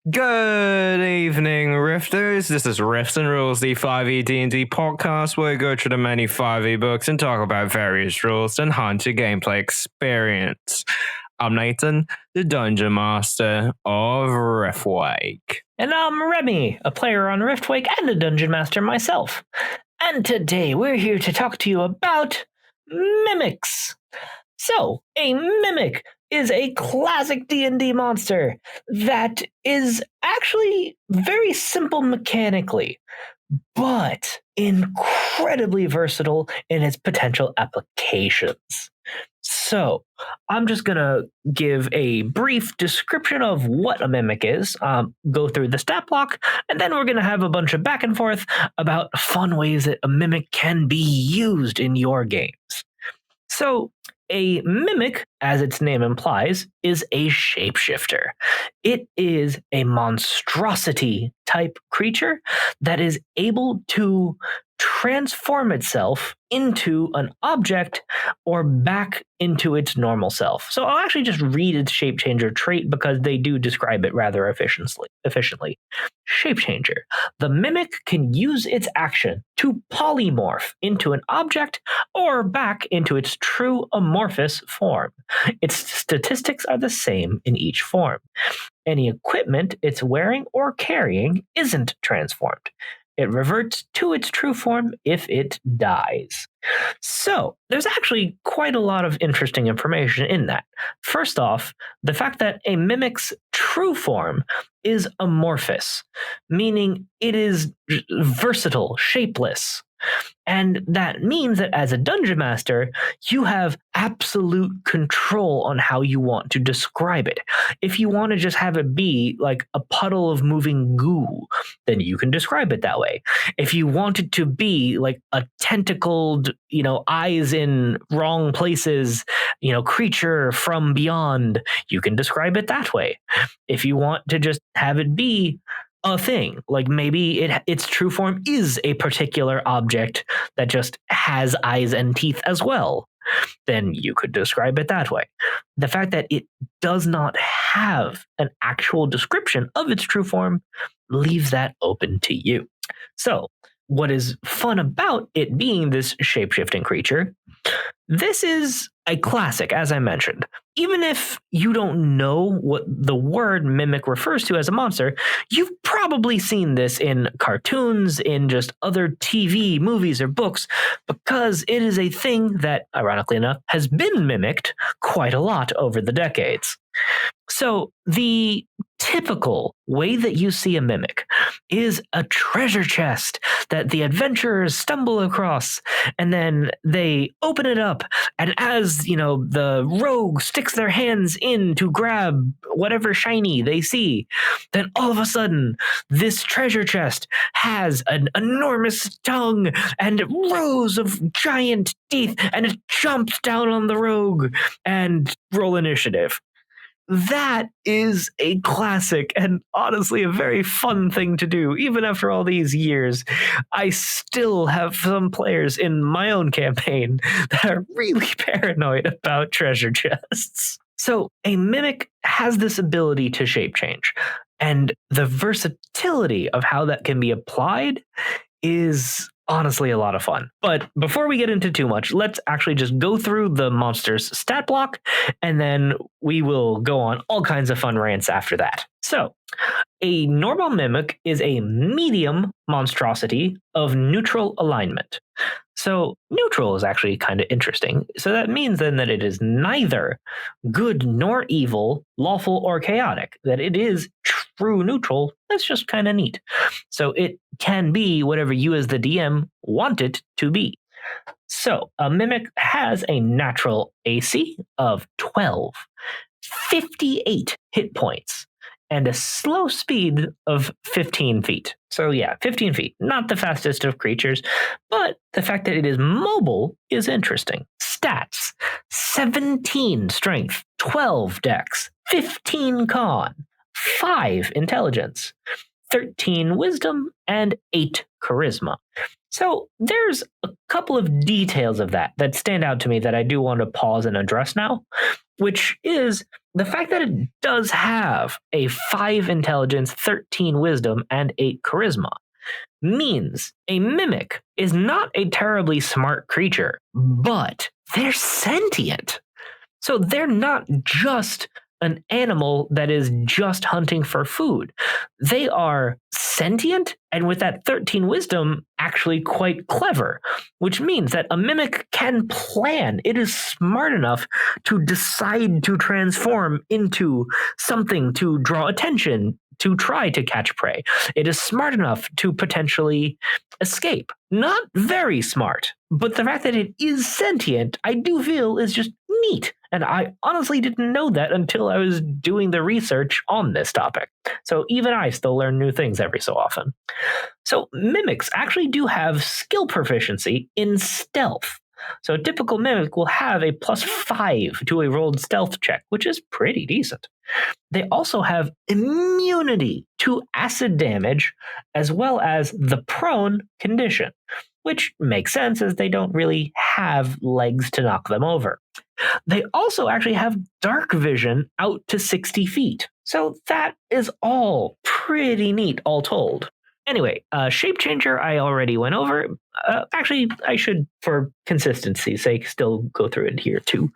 Good evening, Rifters. This is Rifts and Rules, the 5e D&D podcast where we go through the many 5e books and talk about various rules and enhance your gameplay experience. I'm Nathan, the Dungeon Master of Riftwake. And I'm Remy, a player on Riftwake and a Dungeon Master myself. And today we're here to talk to you about mimics. So, a mimic is a classic D&D monster that is actually very simple mechanically, but incredibly versatile in its potential applications. So, I'm just going to give a brief description of what a mimic is, go through the stat block, and then we're going to have a bunch of back and forth about fun ways that a mimic can be used in your games. So, a mimic, as its name implies, is a shapeshifter. It is a monstrosity type creature that is able to transform itself into an object or back into its normal self. So I'll actually just read its shape changer trait because they do describe it rather efficiently. Shape changer. The mimic can use its action to polymorph into an object or back into its true amorphous form. Its statistics are the same in each form. Any equipment it's wearing or carrying isn't transformed. It reverts to its true form if it dies. So, there's actually quite a lot of interesting information in that. First off, the fact that a mimic's true form is amorphous, meaning it is versatile, shapeless. And that means that as a dungeon master, you have absolute control on how you want to describe it. If you want to just have it be like a puddle of moving goo, then you can describe it that way. If you want it to be like a tentacled, eyes in wrong places, creature from beyond, you can describe it that way. If you want to just have it be a thing, like maybe its true form is a particular object that just has eyes and teeth as well, then you could describe it that way. The fact that it does not have an actual description of its true form leaves that open to you. So, what is fun about it being this shape-shifting creature? This is a classic, as I mentioned. Even if you don't know what the word mimic refers to as a monster, you've probably seen this in cartoons, in just other TV, movies, or books, because it is a thing that, ironically enough, has been mimicked quite a lot over the decades. So the typical way that you see a mimic is a treasure chest that the adventurers stumble across, and then they open it up, and as the rogue sticks their hands in to grab whatever shiny they see, then all of a sudden this treasure chest has an enormous tongue and rows of giant teeth, and it jumps down on the rogue and roll initiative. That is a classic and honestly a very fun thing to do. Even after all these years, I still have some players in my own campaign that are really paranoid about treasure chests. So a mimic has this ability to shape change, and the versatility of how that can be applied is honestly a lot of fun. But before we get into too much, let's actually just go through the monster's stat block, and then we will go on all kinds of fun rants after that. So, a normal mimic is a medium monstrosity of neutral alignment. So, neutral is actually kind of interesting. So that means then that it is neither good nor evil, lawful or chaotic, that it is true neutral. That's just kind of neat. So it can be whatever you as the DM want it to be. So a mimic has a natural AC of 12, 58 hit points, and a slow speed of 15 feet. So yeah, 15 feet. Not the fastest of creatures, but the fact that it is mobile is interesting. Stats: 17 strength, 12 dex, 15 con, 5 intelligence, 13 wisdom, and 8 charisma. So there's a couple of details of that stand out to me that I do want to pause and address now. which is the fact that it does have a 5 intelligence, 13 wisdom, and 8 charisma. Means a mimic is not a terribly smart creature, but they're sentient. So they're not just an animal that is just hunting for food. They are sentient, and with that 13 wisdom, actually quite clever, which means that a mimic can plan. It is smart enough to decide to transform into something to draw attention, to try to catch prey. It is smart enough to potentially escape. Not very smart, but the fact that it is sentient, I do feel is just neat. And I honestly didn't know that until I was doing the research on this topic. So even I still learn new things every so often. So mimics actually do have skill proficiency in stealth. So a typical mimic will have a +5 to a rolled stealth check, which is pretty decent. They also have immunity to acid damage, as well as the prone condition, which makes sense as they don't really have legs to knock them over. They also actually have dark vision out to 60 feet. So that is all pretty neat, all told. Anyway, shape changer I already went over. Actually, I should, for consistency's sake, still go through it here too.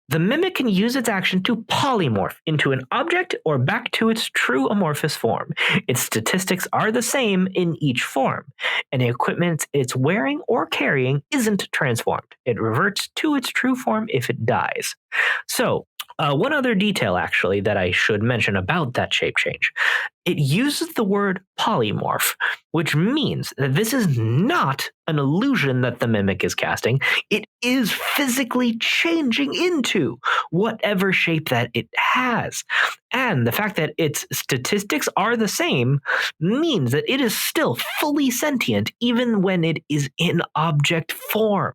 The mimic can use its action to polymorph into an object or back to its true amorphous form. Its statistics are the same in each form. Any equipment it's wearing or carrying isn't transformed. It reverts to its true form if it dies. So, one other detail, actually, that I should mention about that shape change. It uses the word polymorph, which means that this is not an illusion that the mimic is casting. It is physically changing into whatever shape that it has. And the fact that its statistics are the same means that it is still fully sentient even when it is in object form.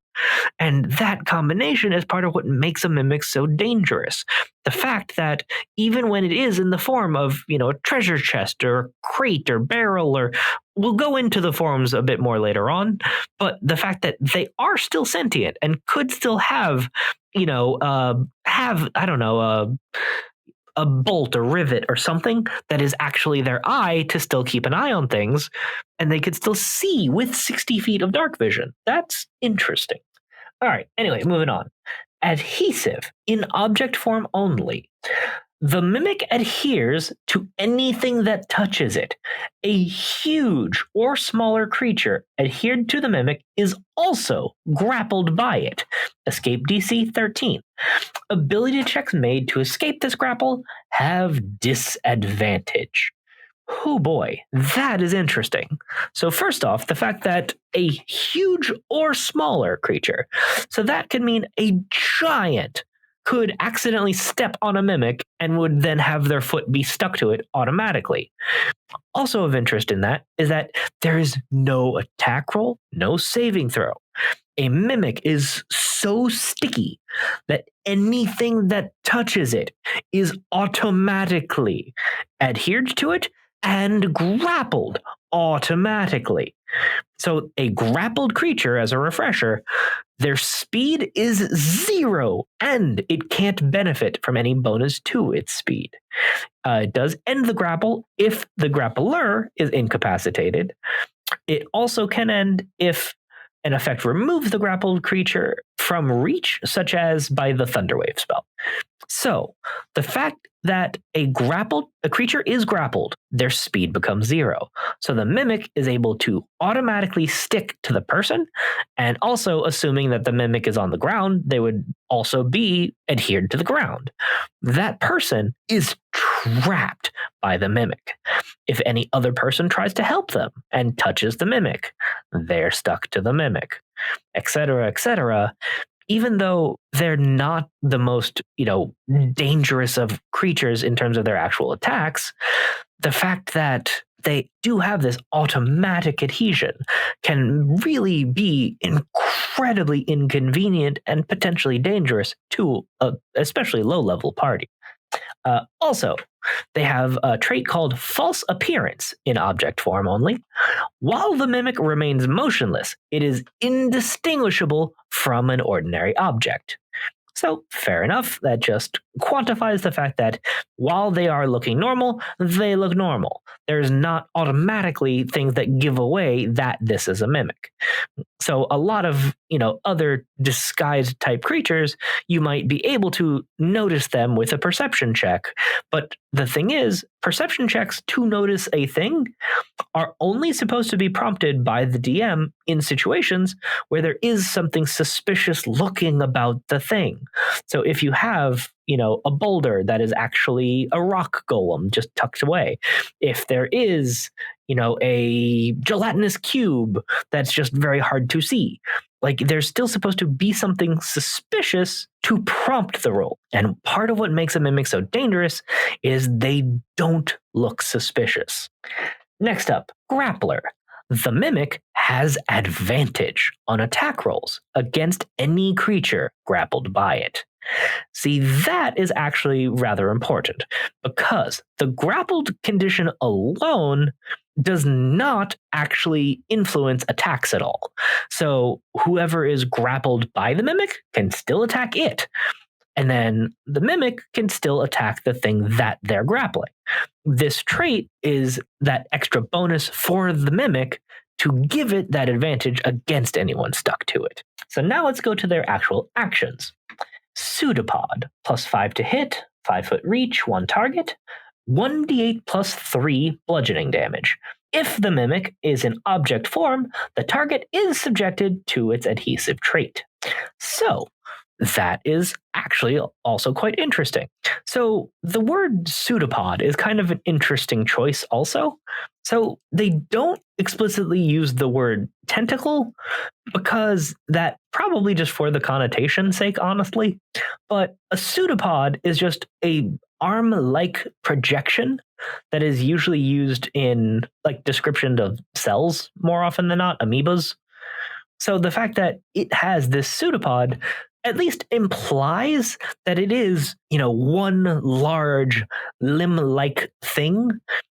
And that combination is part of what makes a mimic so dangerous. The fact that even when it is in the form of, a treasure chest or a crate or barrel, or we'll go into the forms a bit more later on, but the fact that they are still sentient and could still have, a bolt or rivet or something that is actually their eye to still keep an eye on things, and they could still see with 60 feet of dark vision. That's interesting. All right, anyway, moving on. Adhesive in object form only. The mimic adheres to anything that touches it. A huge or smaller creature adhered to the mimic is also grappled by it. Escape DC 13. Ability checks made to escape this grapple have disadvantage. Oh boy, that is interesting. So first off, the fact that a huge or smaller creature, so that could mean a giant could accidentally step on a mimic and would then have their foot be stuck to it automatically. Also of interest in that is that there is no attack roll, no saving throw. A mimic is so sticky that anything that touches it is automatically adhered to it and grappled automatically. So a grappled creature, as a refresher, their speed is 0 and it can't benefit from any bonus to its speed. It does end the grapple if the grappler is incapacitated. It also can end if an effect removes the grappled creature from reach, such as by the Thunderwave spell. So the fact that a creature is grappled, their speed becomes 0. So the mimic is able to automatically stick to the person, and also assuming that the mimic is on the ground, they would also be adhered to the ground. That person is trapped by the mimic. If any other person tries to help them and touches the mimic, they're stuck to the mimic, etc., etc. Even though they're not the most, dangerous of creatures in terms of their actual attacks, the fact that they do have this automatic adhesion can really be incredibly inconvenient and potentially dangerous to especially low-level party. Also, they have a trait called false appearance in object form only. While the mimic remains motionless, it is indistinguishable from an ordinary object. So fair enough, that just quantifies the fact that while they are looking normal, they look normal. There's not automatically things that give away that this is a mimic. So a lot of, other disguised type creatures, you might be able to notice them with a perception check. But the thing is, perception checks to notice a thing are only supposed to be prompted by the DM in situations where there is something suspicious looking about the thing. So if you have, a boulder that is actually a rock golem just tucked away, if there is, a gelatinous cube that's just very hard to see, like there's still supposed to be something suspicious to prompt the roll. And part of what makes a mimic so dangerous is they don't look suspicious. Next up, Grappler. The mimic has advantage on attack rolls against any creature grappled by it. See, that is actually rather important because the grappled condition alone does not actually influence attacks at all. So whoever is grappled by the mimic can still attack it. And then the mimic can still attack the thing that they're grappling. This trait is that extra bonus for the mimic to give it that advantage against anyone stuck to it. So now let's go to their actual actions. Pseudopod, +5 to hit, 5-foot reach, 1 target, 1d8 +3 bludgeoning damage. If the mimic is in object form, the target is subjected to its adhesive trait. So that is actually also quite interesting. So the word pseudopod is kind of an interesting choice also. So they don't explicitly use the word tentacle because that probably just for the connotation sake, honestly. But a pseudopod is just a arm-like projection that is usually used in like description of cells more often than not, amoebas. So the fact that it has this pseudopod at least implies that it is, one large limb-like thing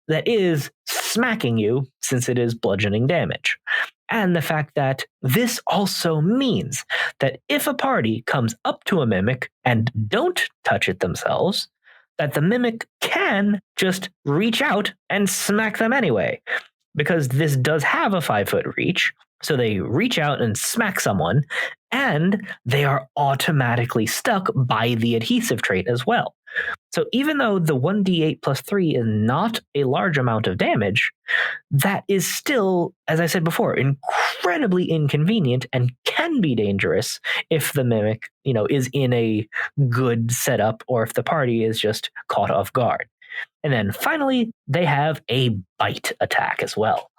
that is smacking you since it is bludgeoning damage. And the fact that this also means that if a party comes up to a mimic and don't touch it themselves, that the mimic can just reach out and smack them anyway, because this does have a 5-foot reach. So they reach out and smack someone, and they are automatically stuck by the adhesive trait as well. So even though the 1d8 +3 is not a large amount of damage, that is still, as I said before, incredibly inconvenient and can be dangerous if the mimic, is in a good setup or if the party is just caught off guard. And then finally, they have a bite attack as well.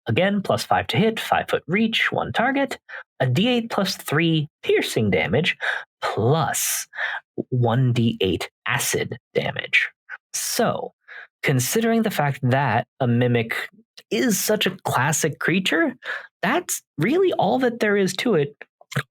Again, +5 to hit, 5-foot reach, 1 target, a d8 +3 piercing damage, plus 1d8 acid damage. So, considering the fact that a mimic is such a classic creature, that's really all that there is to it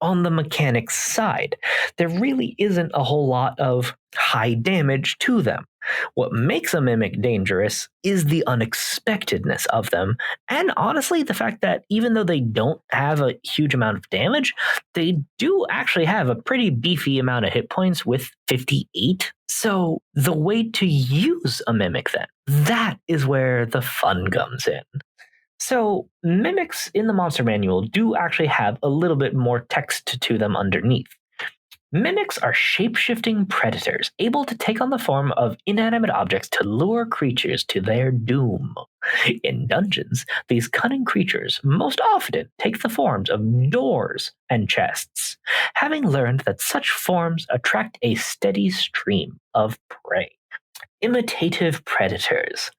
on the mechanics side. There really isn't a whole lot of high damage to them. What makes a mimic dangerous is the unexpectedness of them, and honestly, the fact that even though they don't have a huge amount of damage, they do actually have a pretty beefy amount of hit points with 58. So the way to use a mimic then, that is where the fun comes in. So mimics in the monster manual do actually have a little bit more text to them underneath. Mimics are shape-shifting predators, able to take on the form of inanimate objects to lure creatures to their doom. In dungeons, these cunning creatures most often take the forms of doors and chests, having learned that such forms attract a steady stream of prey. Imitative predators.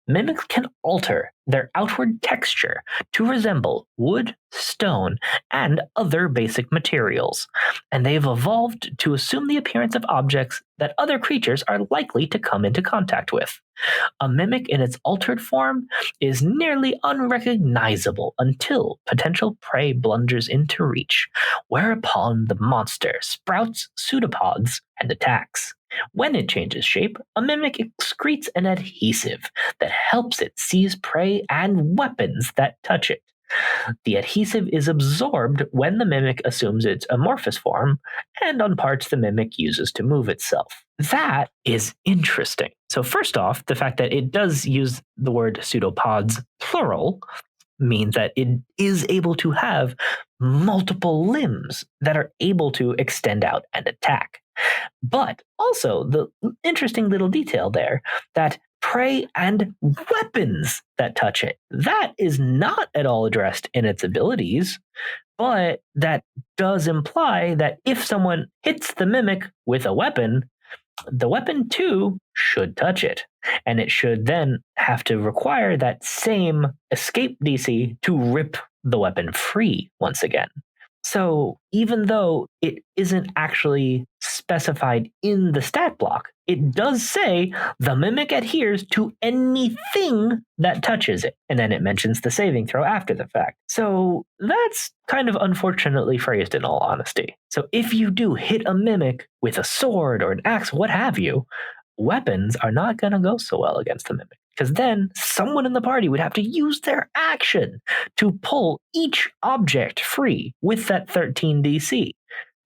Mimics can alter their outward texture to resemble wood, stone, and other basic materials, and they've evolved to assume the appearance of objects that other creatures are likely to come into contact with. A mimic in its altered form is nearly unrecognizable until potential prey blunders into reach, whereupon the monster sprouts pseudopods and attacks. When it changes shape, a mimic excretes an adhesive that helps it seize prey and weapons that touch it. The adhesive is absorbed when the mimic assumes its amorphous form, and on parts the mimic uses to move itself. That is interesting. So first off, the fact that it does use the word pseudopods plural means that it is able to have multiple limbs that are able to extend out and attack. But also the interesting little detail there that prey and weapons that touch it, that is not at all addressed in its abilities, but that does imply that if someone hits the mimic with a weapon, the weapon too should touch it, and it should then have to require that same escape DC to rip the weapon free once again. So even though it isn't actually specified in the stat block, it does say the mimic adheres to anything that touches it. And then it mentions the saving throw after the fact. So that's kind of unfortunately phrased in all honesty. So if you do hit a mimic with a sword or an axe, what have you, weapons are not going to go so well against the mimic. Because then someone in the party would have to use their action to pull each object free with that 13 DC.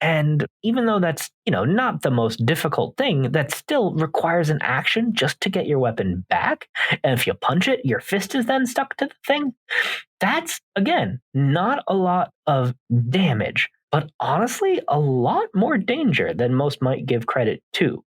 And even though that's, not the most difficult thing, that still requires an action just to get your weapon back. And if you punch it, your fist is then stuck to the thing. That's, again, not a lot of damage, but honestly, a lot more danger than most might give credit to.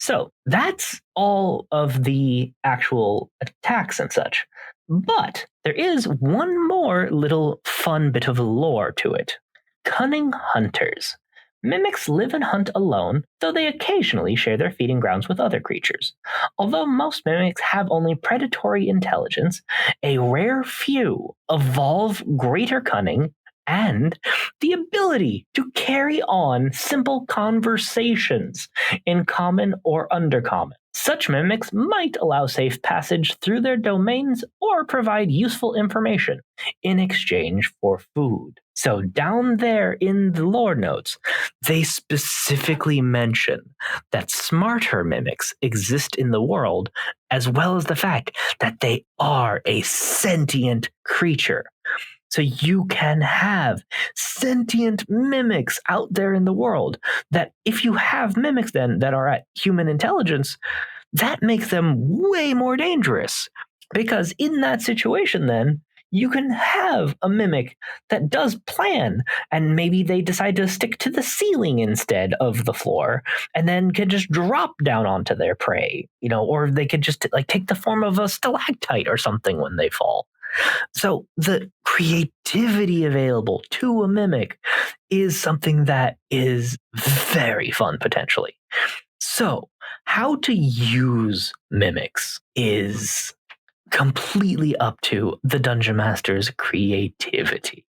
So that's all of the actual attacks and such. But there is one more little fun bit of lore to it. Cunning hunters. Mimics live and hunt alone, though they occasionally share their feeding grounds with other creatures. Although most mimics have only predatory intelligence, a rare few evolve greater cunning and the ability to carry on simple conversations in common or undercommon. Such mimics might allow safe passage through their domains or provide useful information in exchange for food. So down there in the lore notes, they specifically mention that smarter mimics exist in the world, as well as the fact that they are a sentient creature. So you can have sentient mimics out there in the world that if you have mimics then that are at human intelligence, that makes them way more dangerous. Because in that situation then, you can have a mimic that does plan, and maybe they decide to stick to the ceiling instead of the floor, and then can just drop down onto their prey, or they could just take the form of a stalactite or something when they fall. So the creativity available to a mimic is something that is very fun potentially. So how to use mimics is completely up to the Dungeon Master's creativity.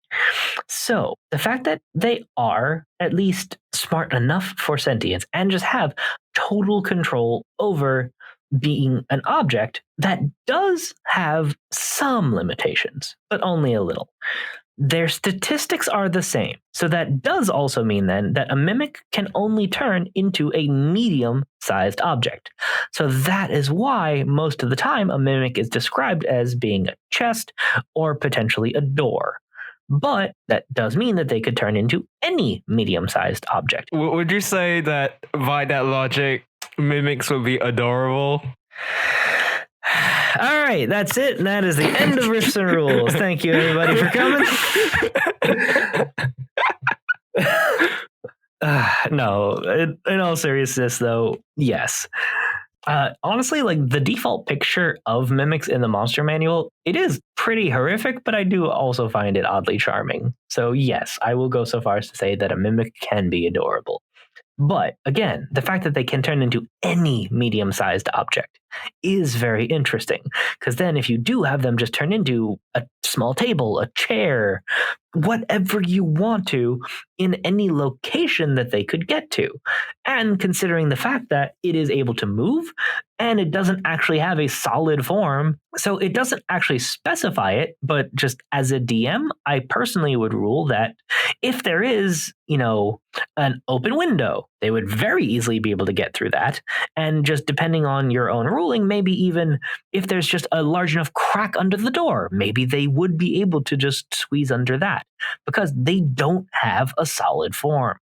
So the fact that they are at least smart enough for sentience and just have total control over being an object, that does have some limitations, but only a little. Their statistics are the same. So that does also mean then that a mimic can only turn into a medium-sized object. So that is why most of the time a mimic is described as being a chest or potentially a door. But that does mean that they could turn into any medium-sized object. Would you say that by that logic, mimics would be adorable? All right, that's it. And that is the end of Rifts and Rules. Thank you, everybody, for coming. No, in all seriousness, though, yes. Honestly, the default picture of mimics in the monster manual, it is pretty horrific, but I do also find it oddly charming. So yes, I will go so far as to say that a mimic can be adorable. But again, the fact that they can turn into any medium-sized object is very interesting, because then if you do have them just turn into a small table, a chair, whatever you want to in any location that they could get to. And considering the fact that it is able to move and it doesn't actually have a solid form, so it doesn't actually specify it, but just as a DM, I personally would rule that if there is, an open window, they would very easily be able to get through that. And just depending on your own ruling maybe even if there's just a large enough crack under the door, maybe they would be able to just squeeze under that because they don't have a solid form.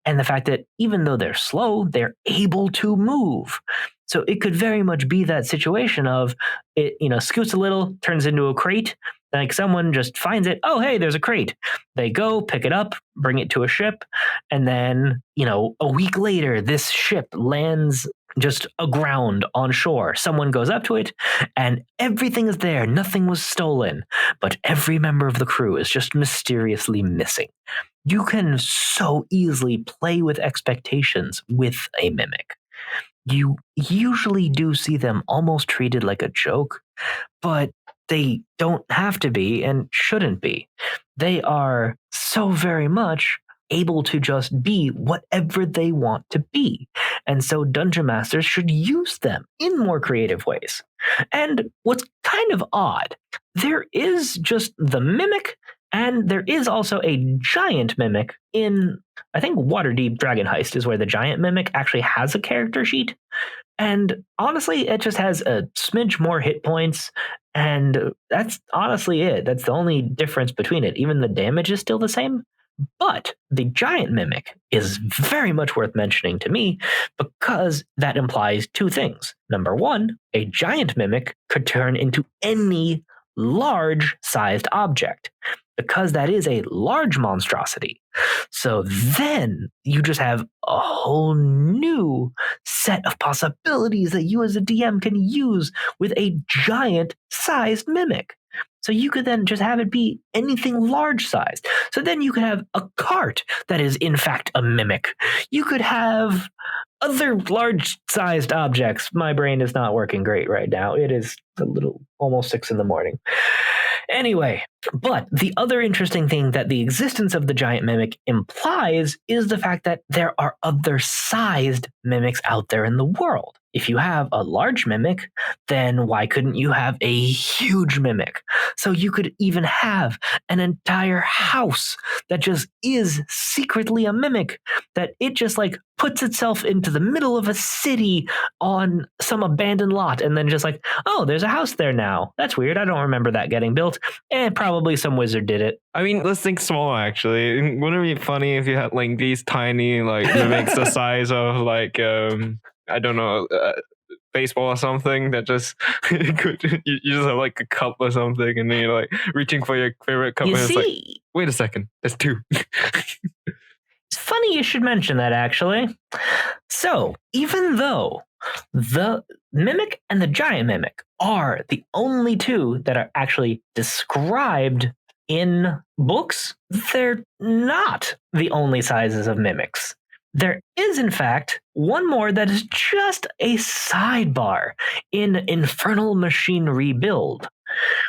And the fact that even though they're slow, they're able to move. So it could very much be that situation of it, scoots a little, turns into a crate. Like someone just finds it. Oh, hey, there's a crate. They go pick it up, bring it to a ship. And then, a week later, this ship lands just aground on shore. Someone goes up to it and everything is there. Nothing was stolen. But every member of the crew is just mysteriously missing. You can so easily play with expectations with a mimic. You usually do see them almost treated like a joke, but they don't have to be and shouldn't be. They are so very much able to just be whatever they want to be. And so dungeon masters should use them in more creative ways. And what's kind of odd, there is just the mimic, and there is also a giant mimic in, I think, Waterdeep Dragon Heist is where the giant mimic actually has a character sheet. And honestly, it just has a smidge more hit points. And that's honestly it. That's the only difference between it. Even the damage is still the same. But the giant mimic is very much worth mentioning to me because that implies two things. Number one, a giant mimic could turn into any large-sized object because that is a large monstrosity. So then you just have a whole new set of possibilities that you as a DM can use with a giant-sized mimic. So you could then just have it be anything large-sized. So then you could have a cart that is in fact a mimic. You could have other large-sized objects. My brain is not working great right now. It is a little almost 6 a.m. Anyway, but the other interesting thing that the existence of the giant mimic implies is the fact that there are other sized mimics out there in the world. If you have a large mimic, then why couldn't you have a huge mimic? So you could even have an entire house that just is secretly a mimic, that it just like puts itself into the middle of a city on some abandoned lot and then just like, oh, there's a house there now. That's weird. I don't remember that getting built. And probably some wizard did it. I mean, let's think small, actually. Wouldn't it be funny if you had like these tiny like mimics the size of like I don't know, baseball or something that just you just have like a cup or something, and then you're like reaching for your favorite cup, and it's like, wait a second, there's two. It's funny you should mention that, actually. So even though the mimic and the giant mimic are the only two that are actually described in books, they're not the only sizes of mimics. There is, in fact, one more that is just a sidebar in Infernal Machine Rebuild,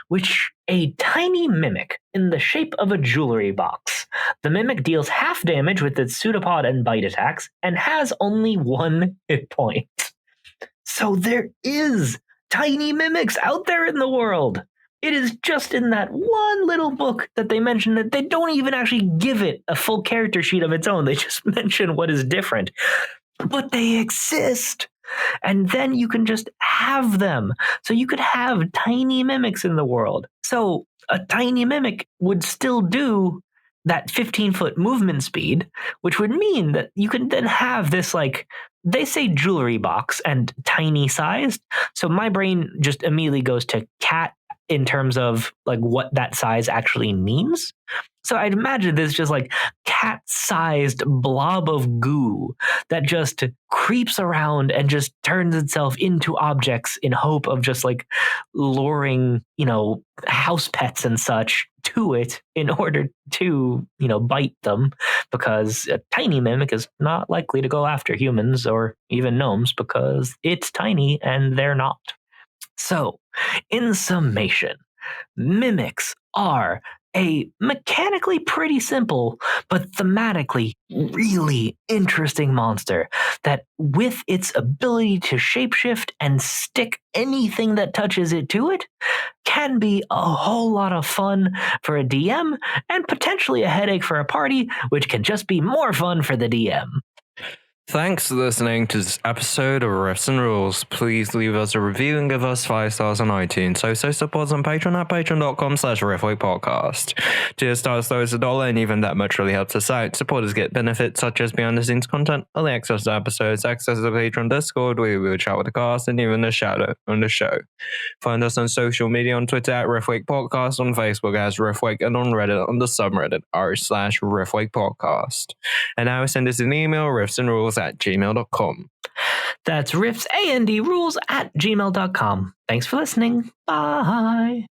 which a tiny mimic in the shape of a jewelry box. The mimic deals half damage with its pseudopod and bite attacks and has only 1 hit point. So there is tiny mimics out there in the world. It is just in that one little book that they mention that they don't even actually give it a full character sheet of its own. They just mention what is different. But they exist. And then you can just have them. So you could have tiny mimics in the world. So a tiny mimic would still do that 15-foot movement speed, which would mean that you can then have this, like, they say jewelry box and tiny sized. So my brain just immediately goes to cat in terms of like what that size actually means. So I'd imagine this just like cat-sized blob of goo that just creeps around and just turns itself into objects in hope of just like luring, house pets and such to it in order to, bite them, because a tiny mimic is not likely to go after humans or even gnomes because it's tiny and they're not. So, in summation, mimics are a mechanically pretty simple, but thematically really interesting monster that, with its ability to shapeshift and stick anything that touches it to it, can be a whole lot of fun for a DM and potentially a headache for a party, which can just be more fun for the DM. Thanks for listening to this episode of Rifts and Rules. Please leave us a review and give us 5 stars on iTunes. So support us on Patreon at patreon.com/riftwakepodcast. Tier stars throws $1 and even that much really helps us out. Supporters get benefits such as behind the scenes content, early access to episodes, access to the Patreon Discord where we will chat with the cast, and even a shout out on the show. Find us on social media on Twitter at riftwakepodcast, on Facebook as riftwake, and on Reddit on the subreddit r/riftwakepodcast. And now send us an email, riftsandrules@gmail.com. That's riftsandrules@gmail.com. Thanks for listening. Bye.